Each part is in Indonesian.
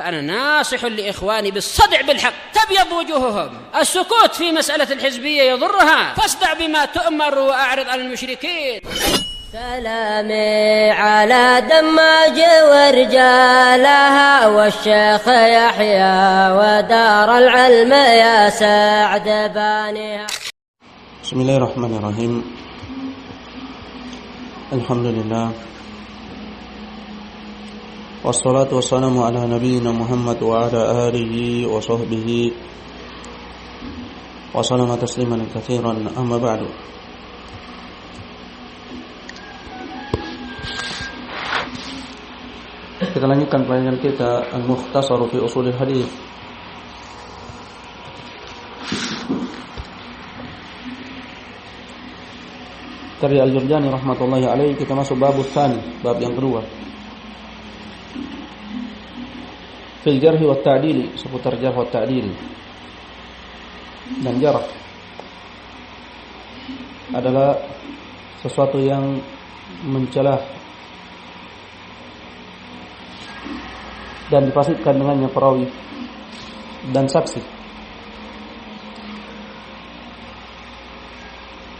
فأنا ناصح لإخواني بالصدع بالحق تبيض وجوههم. السكوت في مسألة الحزبية يضرها، فاصدع بما تؤمر وأعرض عن المشركين. سلامي على دماج ورجالها والشيخ يحيى ودار العلم يا سعد بانيها. بسم الله الرحمن الرحيم. الحمد لله والصلاة والسلام على نبينا محمد وعلى آله وصحبه وسلم تسليما كثيرا. أما بعد. Kita lanjutkan pelajaran kita Al-Mukhtasar fi Ushul Hadis. Karya Al-Jurjani rahmatullahi alaihi. Kita masuk bab tsani, bab yang kedua. Fil jarh wa ta'dil, seputar jarh wa ta'dil. Dan jarh adalah sesuatu yang mencela dan dipastikan dengannya perawi dan saksi.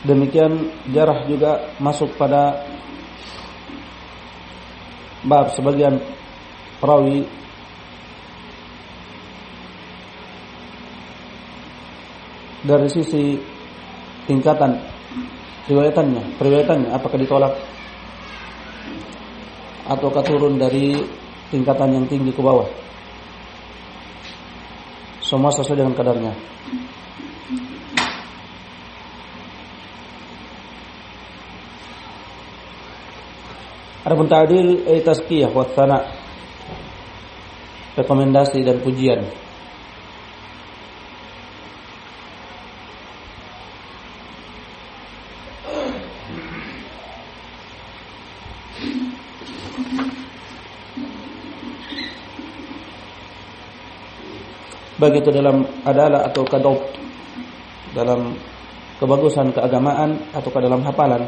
Demikian jarh juga masuk pada bab sebagian perawi dari sisi tingkatan periwayatannya apakah ditolak ataukah turun dari tingkatan yang tinggi ke bawah. Semua sesuai dengan kadarnya. Adapun ta'dil tazkiyah wa tsana, rekomendasi dan pujian. Baik itu dalam adalah atau kadab, dalam kebagusan keagamaan atau dalam hafalan.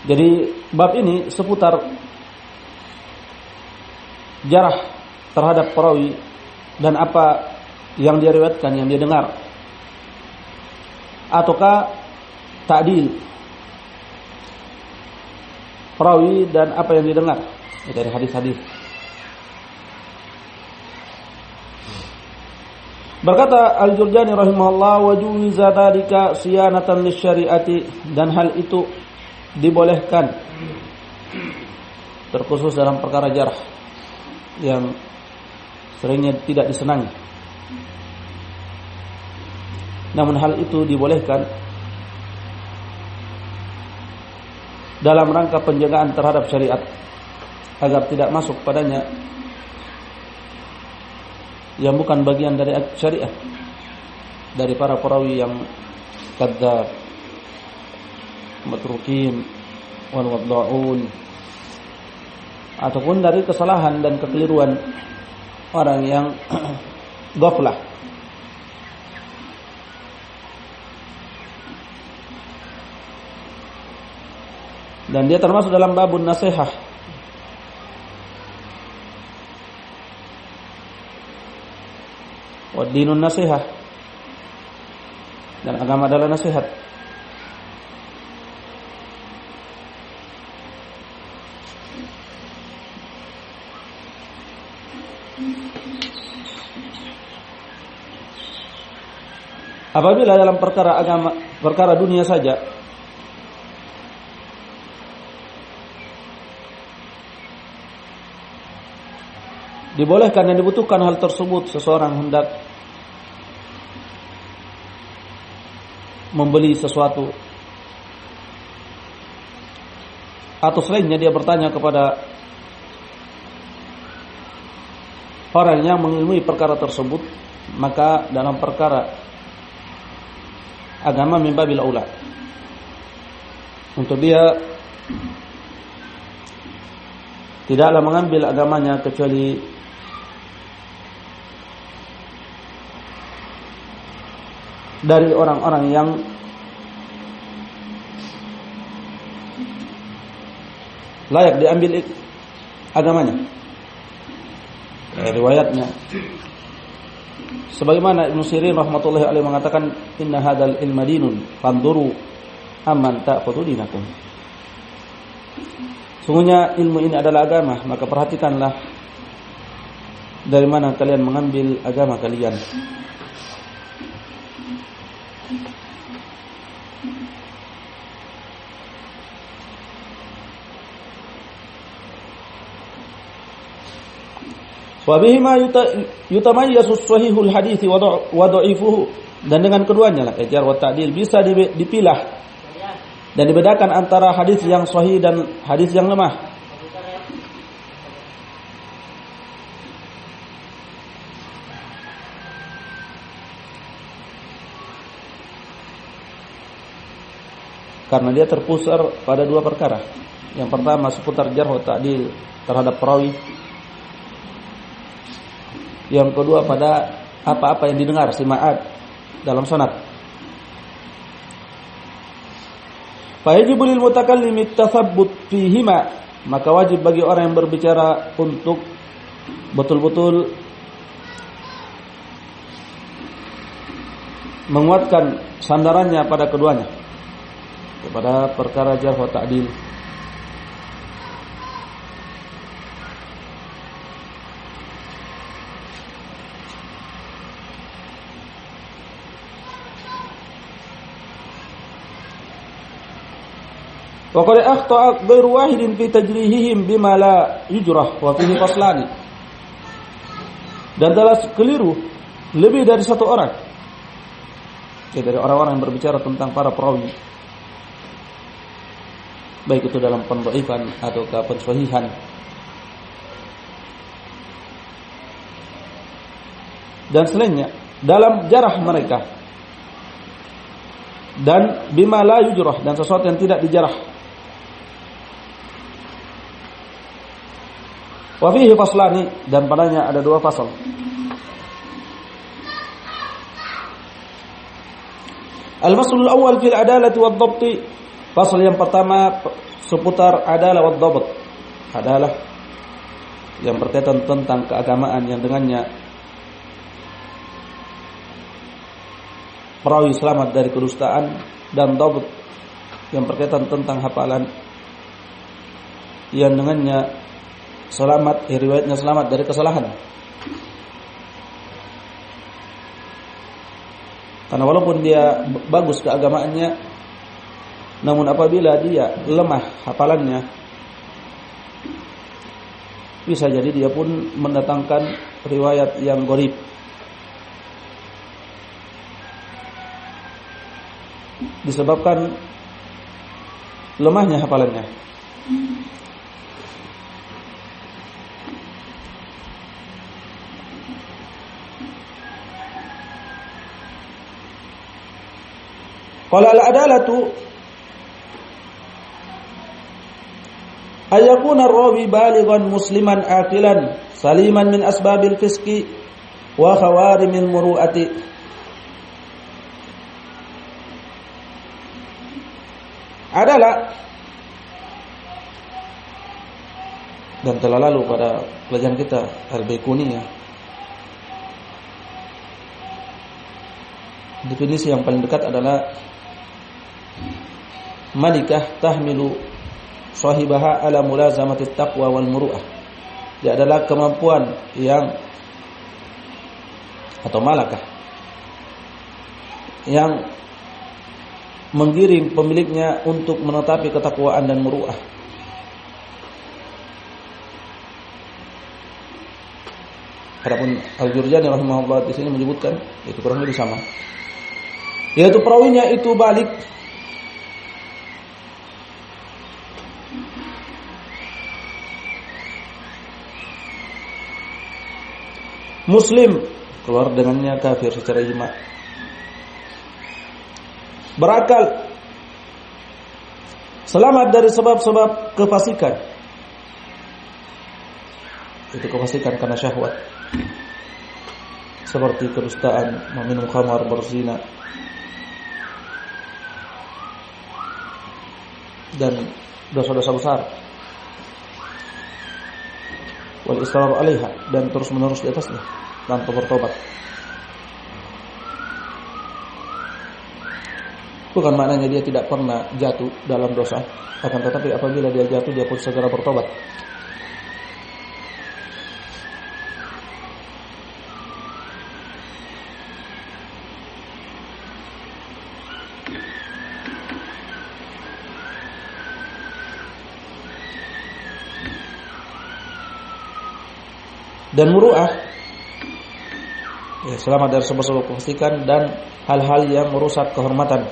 Jadi bab ini seputar jarh terhadap perawi dan apa yang dia riwayatkan, yang dia dengar, ataukah ta'dil perawi dan apa yang didengar dari hadis-hadis. Berkata Al-Jurjani rahimahullah, wa juwiza dzalika siyanatan lisyariati, dan hal itu dibolehkan terkhusus dalam perkara jarh yang seringnya tidak disenangi. Namun hal itu dibolehkan dalam rangka penjagaan terhadap syariat agar tidak masuk padanya yang bukan bagian dari syariat dari para perawi yang kadzdzab, matrukin, wal wadda'un, ataupun dari kesalahan dan kekeliruan orang yang ghaflah. Dan dia termasuk dalam babun nasihah. Wa dinun nasihah. Dan agama adalah nasihat. Apabila dalam perkara agama, perkara dunia saja, dibolehkan dan dibutuhkan hal tersebut, seseorang hendak membeli sesuatu atau selainnya, dia bertanya kepada orang yang mengilmui perkara tersebut, maka dalam perkara agama min babil aula untuk dia tidaklah mengambil agamanya kecuali dari orang-orang yang layak diambil agamanya. Riwayatnya sebagaimana Ibnu Sirin rahmatullahi alaihi mengatakan, inna hadzal ilma dinun fanduru amman ta'khudhu dinakum. Sungguhnya ilmu ini adalah agama, maka perhatikanlah dari mana kalian mengambil agama kalian. Wa bihi ma yutamayyazu sahihul hadits wa dha'ifuhu, dan dengan keduanya lah jar wa ta'dil bisa dipilah dan dibedakan antara hadis yang sahih dan hadis yang lemah. Karena dia terpusat pada dua perkara. Yang pertama seputar jarh wa ta'dil terhadap perawi. Yang kedua pada apa-apa yang didengar sima'at dalam sanad. Fa yajibu lil mutakallimi at-tathabbut fihima, maka wajib bagi orang yang berbicara untuk betul-betul menguatkan sandarannya pada keduanya, kepada perkara jarh wa ta'dil. Wa qad akhta'a ghairu wahidin fi tajrihihim bima la yujrah wa fihi faslani. Dan telah keliru lebih dari satu orang, dari orang-orang yang berbicara tentang para perawi, baik itu dalam pendhaifan atau pensahihan. Dan selainnya dalam jarah mereka, dan bima la yujrah, dan sesuatu yang tidak dijarah. Wa fihi faslani, dan padanya ada dua fasal. Al-faslul awal fil adalati wad dhabt. Fasal yang pertama seputar adalah wad dhabt. Adalah yang berkaitan tentang keagamaan yang dengannya perawi selamat dari kedustaan, dan dhabt yang berkaitan tentang hafalan yang dengannya selamat, riwayatnya selamat dari kesalahan. Karena walaupun dia bagus keagamaannya, namun apabila dia lemah hafalannya, bisa jadi dia pun mendatangkan riwayat yang gharib. Disebabkan lemahnya hafalannya. Qala al-adalatu ayakuna ar-rawi balighan musliman aqilan saliman min asbabil fisqi wa khawarimil muru'ati. Adalah, dan telah lalu pada pelajaran kita Al-Baiquniyah, definisi yang paling dekat adalah malikah tahmilu sahibaha ala mulazamati taqwa wal muru'ah. Dia adalah kemampuan yang, atau malakah yang menggiring pemiliknya untuk menetapi ketakwaan dan muru'ah. Adapun Al-Jurjani rahimahullah di sini menyebutkan itu kurang lebih sama, yaitu perawinya itu balik, muslim, keluar dengannya kafir secara ijma', berakal, selamat dari sebab-sebab kefasikan, itu kefasikan karena syahwat, seperti kedustaan, meminum khamar, berzina, dan dosa-dosa besar wal israr 'alaiha, dan terus-menerus di atasnya tanpa bertobat. Bukan maknanya dia tidak pernah jatuh dalam dosa, akan tetapi apabila dia jatuh dia pun segera bertobat. Dan muru'ah, ya, selamat dari sebab-sebab kefasikan dan hal-hal yang merusak kehormatan.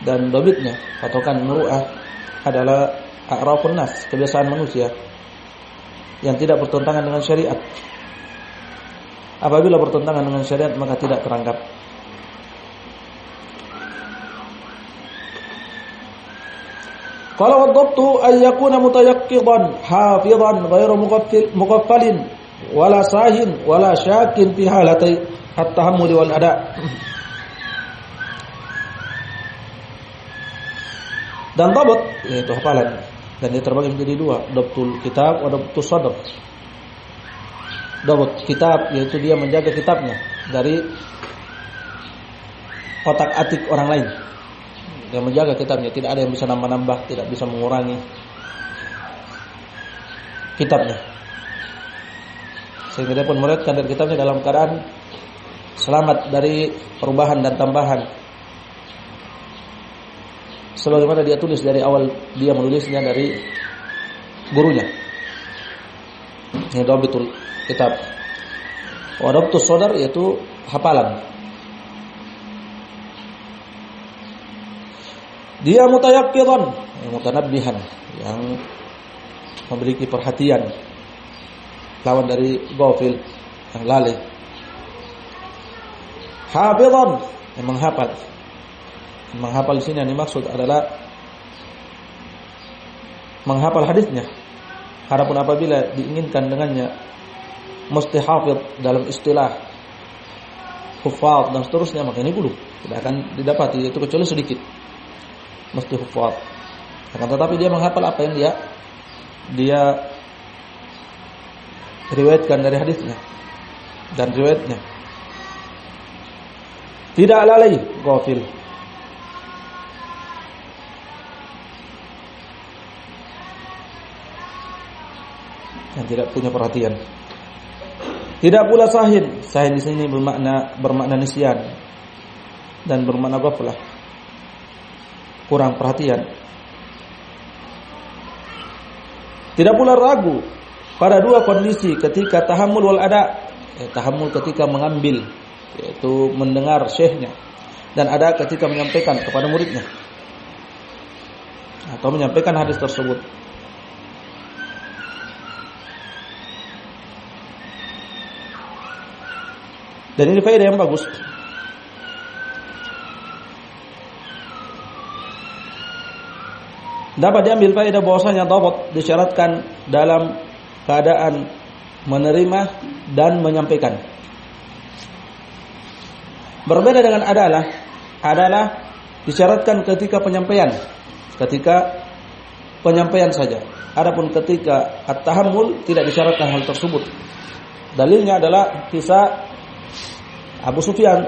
Dan dobitnya, patokan muru'ah adalah a'rafun nas, kebiasaan manusia yang tidak bertentangan dengan syariat. Apabila bertentangan dengan syariat maka tidak terangkat. Qala wadabtu ay yakuna mutayaqqidan hafizan ghairu muqaffalin wala sahin wala syakin fi halati at-tahammul wal ada. Dan dabat yaitu hafalan, dan dia terbagi menjadi dua, dabtul kitab wa dabtus sadr. Dabat kitab yaitu dia menjaga kitabnya dari otak-atik orang lain. Dia menjaga kitabnya, tidak ada yang bisa nambah-nambah, tidak bisa mengurangi kitabnya. Sehingga dia pun meriwayatkan dari kitabnya dalam keadaan selamat dari perubahan dan tambahan, sebagaimana dia tulis dari awal dia menulisnya dari gurunya. Ini dhabitul kitab. Wa dhabtus sadr yaitu hafalan. Dia mutayaqqidan, mutanabbihan, yang memiliki perhatian, lawan dari ghafil, yang lalai. Hafizan, yang menghafal. Menghafal di sini yang dimaksud adalah menghafal hadisnya. Adapun apabila diinginkan dengannya mesti hafid dalam istilah hufaz dan seterusnya, maka ini belum tidak akan didapati, itu kecuali sedikit. Mesti hufaz. Akan tetapi dia menghafal apa yang dia riwayatkan dari hadisnya dan riwayatnya. Tidak lalai, ghafil. Yang tidak punya perhatian. Tidak pula sahin. Sahin di sini bermakna nisyan dan bermakna ghaflah, kurang perhatian. Tidak pula ragu pada dua kondisi ketika tahammul wal ada. Tahammul ketika mengambil, yaitu mendengar syekhnya, dan ada ketika menyampaikan kepada muridnya atau menyampaikan hadis tersebut. Dan ini faedah yang bagus. Dapat diambil faedah bahwasanya dhabat disyaratkan dalam keadaan menerima dan menyampaikan. Berbeda dengan adalah disyaratkan ketika penyampaian saja. Adapun ketika at-tahammul tidak disyaratkan hal tersebut. Dalilnya adalah kisah Abu Sufyan,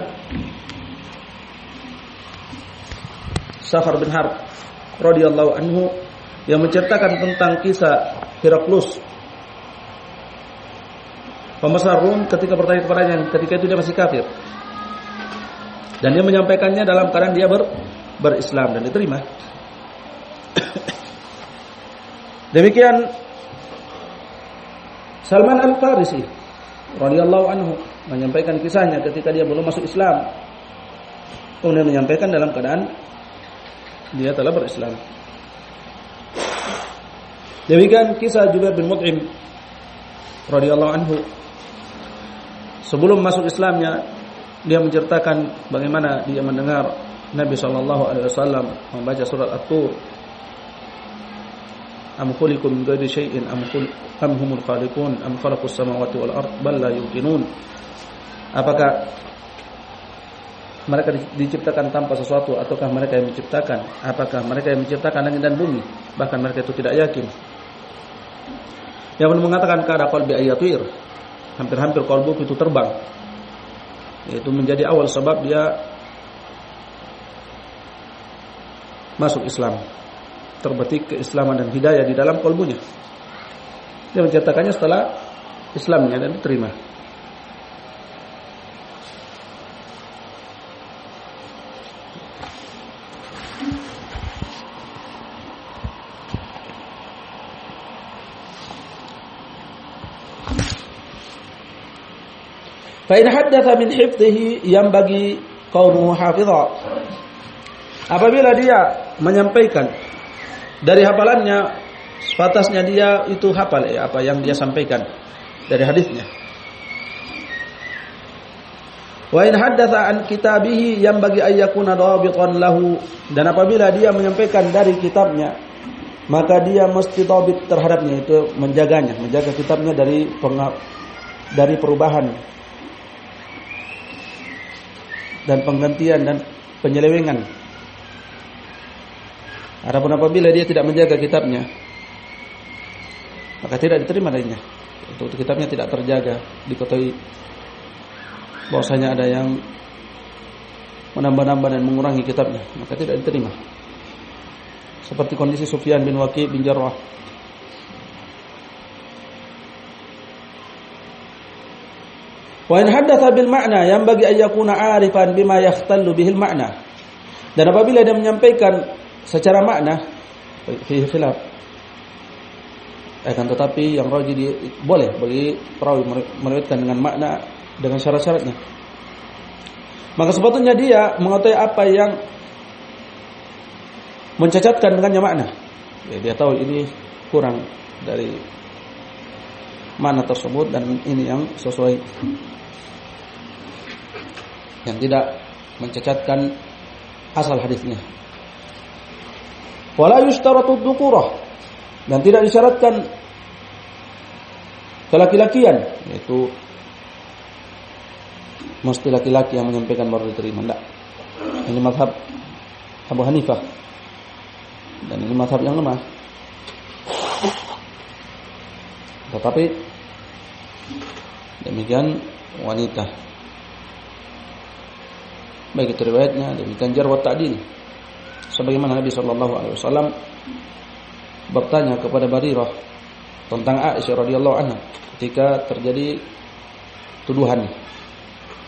Sakhar bin Harb radhiyallahu anhu, yang menceritakan tentang kisah Heraklus, pembesar Rum, ketika bertanya kepadanya, ketika itu dia masih kafir, dan dia menyampaikannya dalam keadaan dia berislam dan diterima. Demikian Salman Al-Farisi radhiyallahu anhu menyampaikan kisahnya ketika dia belum masuk Islam, kemudian menyampaikan dalam keadaan dia telah berislam. Demikian kisah Jubair bin Mut'im radhiyallahu anhu, sebelum masuk Islamnya dia menceritakan bagaimana dia mendengar Nabi sallallahu alaihi wasallam membaca surat At-Tur, am khuliqu min ghairi syai'in am humul khaliqun am khalaqus samawati wal ard bal la yuqinun. Apakah mereka diciptakan tanpa sesuatu ataukah mereka yang menciptakan? Apakah mereka yang menciptakan langit dan bumi? Bahkan mereka itu tidak yakin. Yang mengatakan kada qalbi ayatir, hampir-hampir kalbu itu terbang. Itu menjadi awal sebab dia masuk Islam, terbetik keislaman dan hidayah di dalam kalbunya. Dia menceritakannya setelah Islamnya dan diterima. Fa in haddatsa min hifdhihi yanbaghi kaunuhu hafidha. Apabila dia menyampaikan dari hafalannya, sepatasnya dia itu hafal apa yang dia sampaikan dari hadisnya. Wa in haddatsa an kitabihi yanbaghi ay yakuna dabitan lahu. Dan apabila dia menyampaikan dari kitabnya, maka dia mesti dhabit terhadapnya, itu menjaganya, menjaga kitabnya dari perubahan dan penggantian dan penyelewengan. Adapun apabila dia tidak menjaga kitabnya, maka tidak diterima darinya. Untuk kitabnya tidak terjaga, diketahui bahwasanya ada yang menambah-nambah dan mengurangi kitabnya, maka tidak diterima. Seperti kondisi Sufyan bin Waqi' bin Jarrah. Wa in haddatsa bil ma'na yanbaghi ay yakuna 'arifan bima yahtallu bihil ma'na. Dan apabila dia menyampaikan secara makna, fi khilaf. Akan tetapi yang rajih boleh bagi perawi meriwayatkan dengan makna dengan syarat-syaratnya. Maka sepatutnya dia mengetahui apa yang mencacatkan dengannya makna. Ya, dia tahu ini kurang dari makna tersebut dan ini yang sesuai, yang tidak mencacatkan asal hadisnya. Wala yushtaratu dhukurah, dan tidak disyaratkan kelaki-lakian, yaitu mesti laki-laki yang menyampaikan baru diterima. Tidak. Ini mazhab Abu Hanifah dan ini mazhab yang lemah. Tetapi demikian wanita, baik itu riwayatnya, demikian jar wa ta'dil. Sebagaimana Nabi SAW bertanya kepada Barirah tentang Aisyah radhiyallahu anha ketika terjadi tuduhan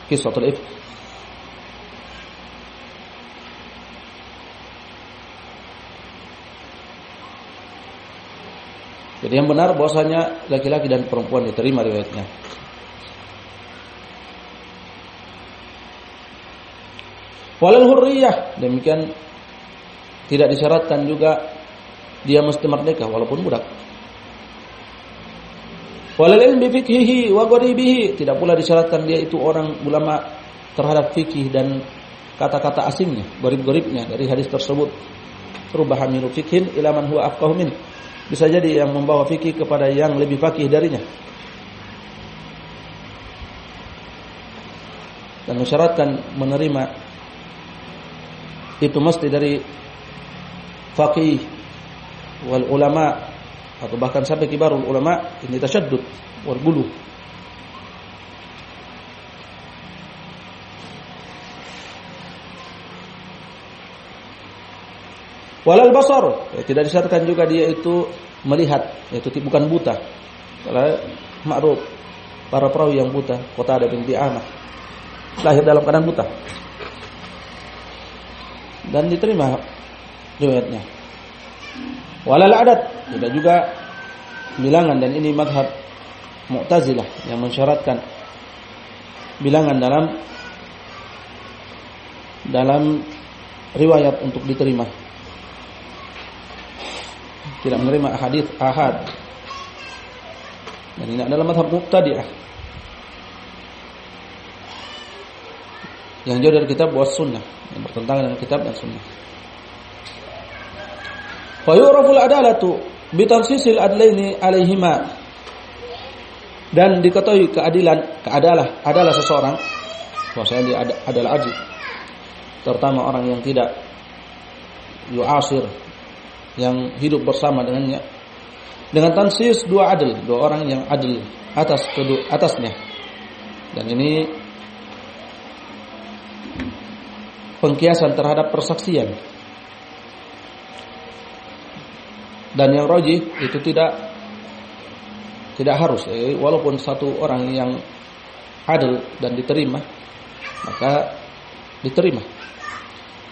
kisahul ifk. Jadi yang benar bahwasanya laki-laki dan perempuan diterima riwayatnya. Walal hurriyah, demikian tidak disyaratkan juga dia mesti merdeka walaupun budak. Walal ilmi fikhihi wa gharibihi, tidak pula disyaratkan dia itu orang ulama terhadap fikih dan kata-kata asingnya, gharib-gharibnya dari hadis tersebut. Rubahan min fikhin ila man huwa afqahu min. Bisa jadi yang membawa fikih kepada yang lebih faqih darinya. Dan mensyaratkan menerima itu mesti dari faqih wal ulama atau bahkan sampai kibarul ulama, ini tasyaddud wal gulu. Walal basar, tidak disyaratkan juga dia itu melihat, yaitu bukan buta. Kalau ma'ruf para perawi yang buta, Qatadah bin Di'amah lahir dalam keadaan buta dan diterima riwayatnya. Walal adat, tidak juga bilangan, dan ini mazhab Mu'tazilah yang mensyaratkan bilangan dalam riwayat untuk diterima. Tidak menerima hadis ahad. Dan ini adalah mazhab Muqtadi'ah yang jauh dari kitab was sunnah, yang bertentangan dengan kitab dan sunnah. Fa yu'raful adalatu bi tansisil adlaini alaihima, dan diketahui adalah seseorang bahwasanya dia adalah ajib, terutama orang yang tidak yu'asir, yang hidup bersama dengannya, dengan tansis dua orang yang adil atasnya. Dan ini pengkiasan terhadap persaksian. Dan yang rajih itu tidak harus, walaupun satu orang yang adil dan diterima, maka diterima.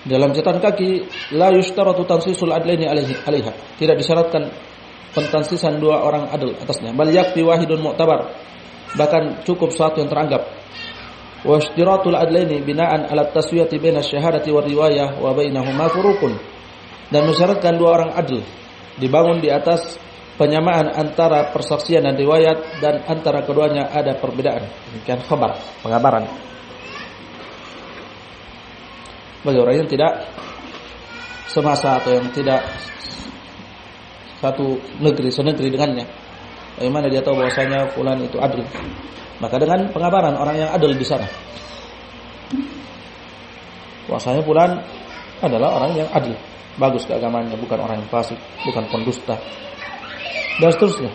Dalam catatan kaki, la yushtaratu tansisul adlaini alaiha. Tidak disyaratkan pentansisan dua orang adil atasnya. Bal yakfi wahidun mu'tabar. Bahkan cukup satu yang teranggap. Wa ishtiratul adlaini bina'an ala taswiyati baina syahadati war riwayah wa bainahuma furuqun. Dan mensyaratkan dua orang adil dibangun di atas penyamaan antara persaksian dan riwayat, dan antara keduanya ada perbedaan. Demikian pengabaran. Bagi orang yang tidak semasa atau yang tidak satu senegeri dengannya, bagaimana dia tahu bahwasanya fulan itu adil? Maka dengan pengabaran orang yang adil di sana, bahwasanya fulan adalah orang yang adil, bagus keagamaannya, bukan orang yang fasik, bukan pendusta, dan seterusnya.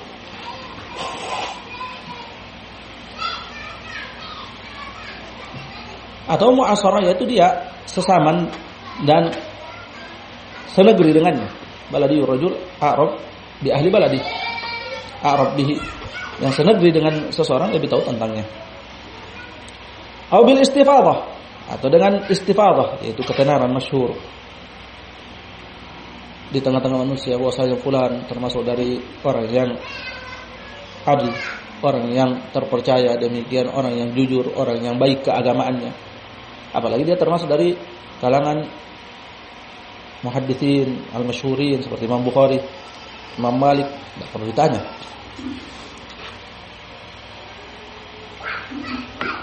Atau mu'asarah, yaitu dia sesaman dan senegeri dengannya. Baladi rajul a'rab bi ahli baladi. A'rab bihi, yang senegeri dengan seseorang lebih tahu tentangnya. Au bil istifadah, atau dengan istifadah, yaitu ketenaran masyhur di tengah-tengah manusia bahwasanya fulan termasuk dari orang yang adil, orang yang terpercaya, demikian orang yang jujur, orang yang baik keagamaannya. Apalagi dia termasuk dari kalangan muhadditsin al-masyhurin seperti Imam Bukhari, Imam Malik, tidak perlu ditanya.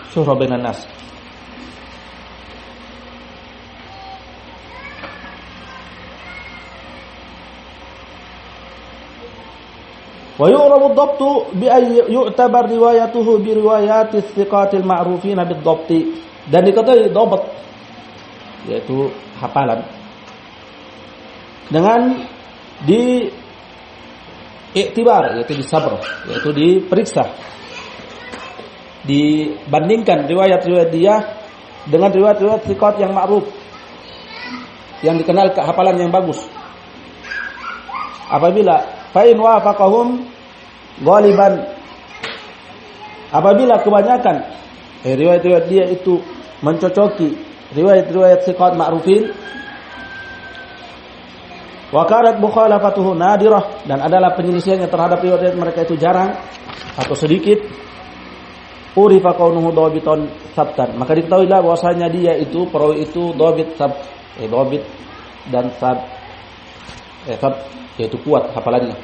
Syuhra bainan nas. Wa yu'rabu ad-dabtu bi ay yu'tabar riwayatuhu bi riwayati thiqatil ma'rufina bid-dabti. Dan diketahui dhabt, yaitu hafalan, dengan iktibar, yaitu disabar, yaitu diperiksa, dibandingkan riwayat-riwayat dia dengan riwayat-riwayat thiqat yang ma'ruf, yang dikenal kehafalan yang bagus. Apabila fa'in wafaqahum ghaliban, apabila kebanyakan riwayat-riwayat dia itu mencocoki riwayat-riwayat thiqat ma'rufin, wa kanat mukhalafatuhu nadirah, dan adalah penyelisihannya terhadap riwayat mereka itu jarang atau sedikit, urifa kaunuhu dhabitan sabtan, maka diketahuilah bahwasanya dia itu perawi itu dhabit sabt, dhabit dan sabt, yaitu kuat hafalannya.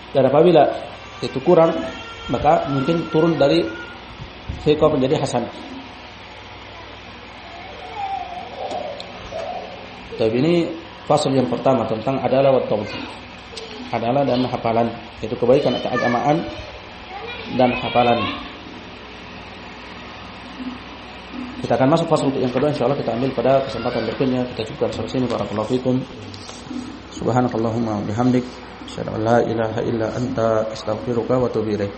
Dan apabila itu kurang, maka mungkin turun dari thiqah menjadi hasan. Tapi ini fasal yang pertama tentang adalah wa dhabt. Adalah dan hafalan, itu kebaikan keagamaan dan hafalan. Kita akan masuk fasal yang kedua, insyaallah kita ambil pada kesempatan berikutnya. Kita cukupkan sampai sini. Barakallahu fikum. Subhanakallahumma wa bihamdik, asyhadu an la ilaha illa anta, astaghfiruka wa atubu ilaik.